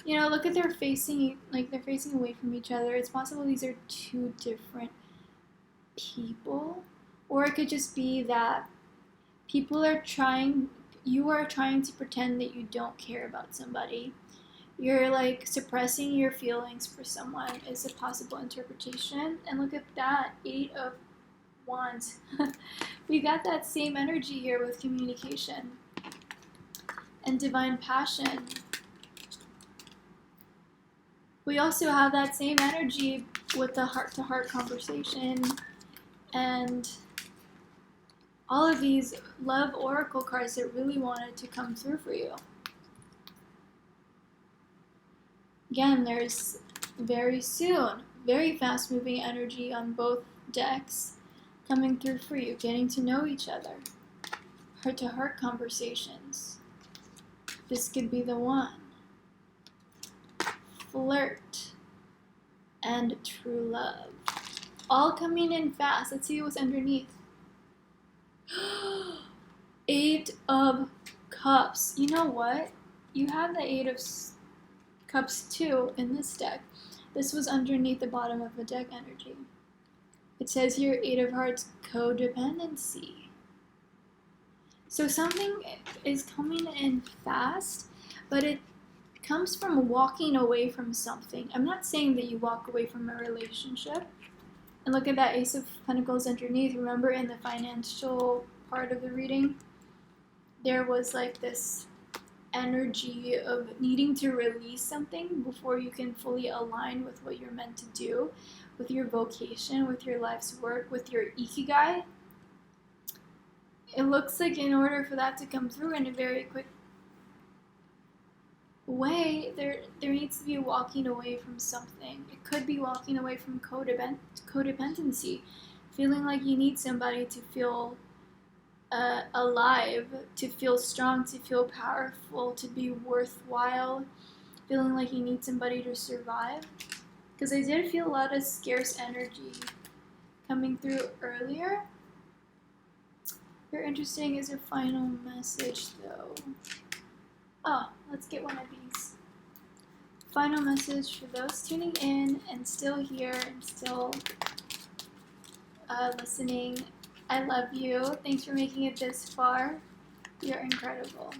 Look at they're facing away from each other. It's possible these are two different people. Or it could just be that you are trying to pretend that you don't care about somebody. You're like suppressing your feelings for someone is a possible interpretation. And look at that, 8 of Wands. We got that same energy here with communication and divine passion. We also have that same energy with the heart-to-heart conversation and all of these love oracle cards that really wanted to come through for you. Again, there's very soon, very fast-moving energy on both decks coming through for you, getting to know each other. Heart-to-heart conversations. This could be the one. Flirt and true love. All coming in fast. Let's see what's underneath. 8 of Cups. You know what? You have the 8 of Cups 2 in this deck. This was underneath the bottom of the deck energy. It says here, Eight of Hearts, codependency. So something is coming in fast, but it comes from walking away from something. I'm not saying that you walk away from a relationship. And look at that Ace of Pentacles underneath. Remember in the financial part of the reading, there was like this energy of needing to release something before you can fully align with what you're meant to do, with your vocation, with your life's work, with your ikigai. It looks like in order for that to come through in a very quick way, there needs to be walking away from something. It could be walking away from codependency, feeling like you need somebody to feel alive, to feel strong, to feel powerful, to be worthwhile, feeling like you need somebody to survive. Because I did feel a lot of scarce energy coming through earlier. Very interesting is a final message though. Oh, let's get one of these. Final message for those tuning in and still here and still listening. I love you. Thanks for making it this far. You're incredible.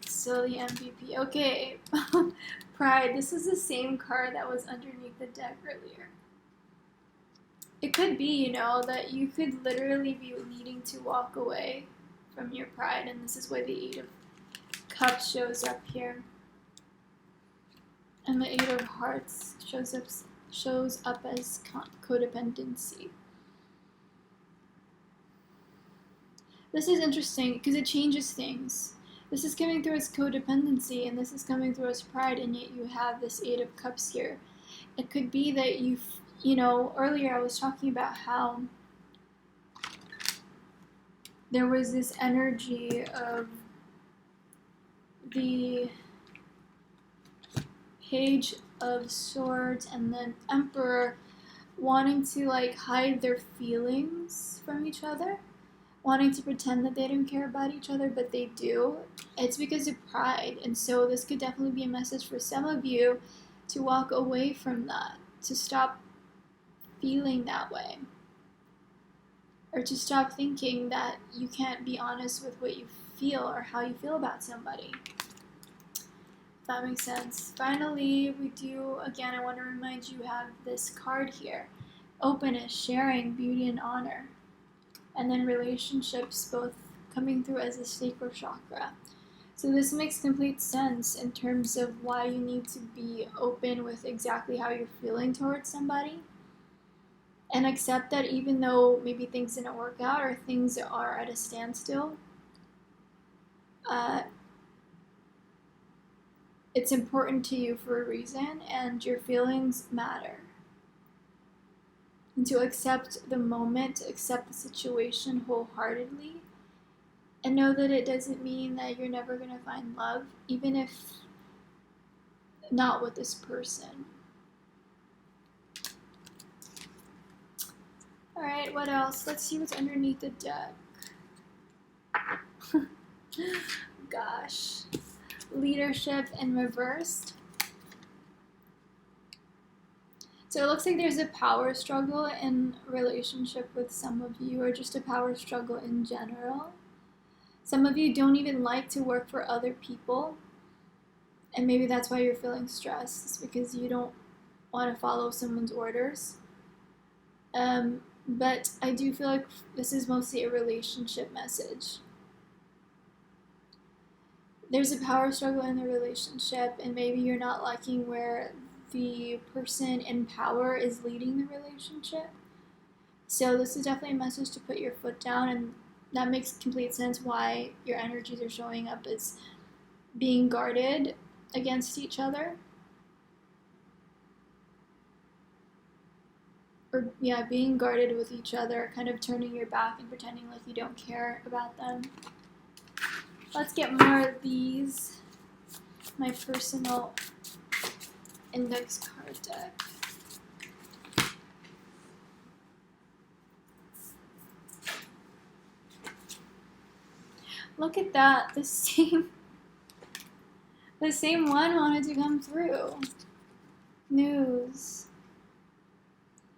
So the MVP. Okay. Pride. This is the same card that was underneath the deck earlier. It could be, that you could literally be needing to walk away from your pride, and this is why the Eight of Cups shows up here. And the Eight of Hearts shows up as codependency. This is interesting because it changes things. This is coming through as codependency, and this is coming through as pride, and yet you have this Eight of Cups here. It could be that earlier I was talking about how there was this energy of the Page of Swords and then Emperor wanting to hide their feelings from each other, wanting to pretend that they don't care about each other, but they do. It's because of pride, and so this could definitely be a message for some of you to walk away from that, to stop feeling that way, or to stop thinking that you can't be honest with what you feel or how you feel about somebody. If that makes sense. Finally, I want to remind you, have this card here. Openness, sharing, beauty, and honor. And then relationships both coming through as a sacral chakra. So this makes complete sense in terms of why you need to be open with exactly how you're feeling towards somebody. And accept that even though maybe things didn't work out or things are at a standstill, it's important to you for a reason, and your feelings matter. And to accept the moment, to accept the situation wholeheartedly, and know that it doesn't mean that you're never going to find love, even if not with this person. Alright, what else? Let's see what's underneath the deck. Gosh. Leadership in reversed. So it looks like there's a power struggle in relationship with some of you, or just a power struggle in general. Some of you don't even like to work for other people, and maybe that's why you're feeling stressed. It's because you don't want to follow someone's orders. But I do feel like this is mostly a relationship message. There's a power struggle in the relationship, and maybe you're not liking where the person in power is leading the relationship. So this is definitely a message to put your foot down, and that makes complete sense why your energies are showing up as being guarded against each other. Or, being guarded with each other, kind of turning your back and pretending like you don't care about them. Let's get more of these. My personal index card deck. Look at that, the The same one wanted to come through. News.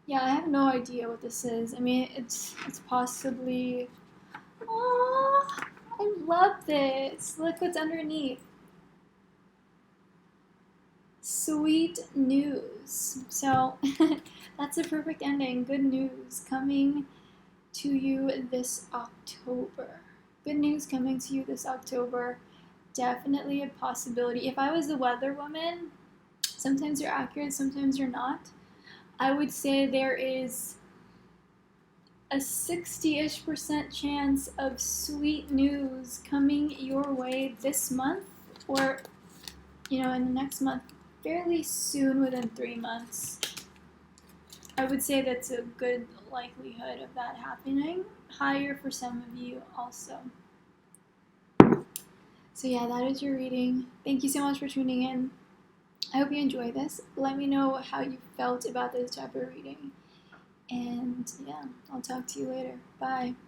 Yeah, I have no idea what this is. I mean, it's possibly. Oh, I love this. Look what's underneath. Sweet news. So that's a perfect ending. Good news coming to you this October. Good news coming to you this October. Definitely a possibility. If I was the weather woman, sometimes you're accurate, sometimes you're not. I would say there is a 60-ish% chance of sweet news coming your way this month, or in the next month, fairly soon, within 3 months. I would say that's a good likelihood of that happening. Higher for some of you also. So yeah, that is your reading. Thank you so much for tuning in. I hope you enjoy this. Let me know how you felt about this type of reading. And yeah, I'll talk to you later. Bye.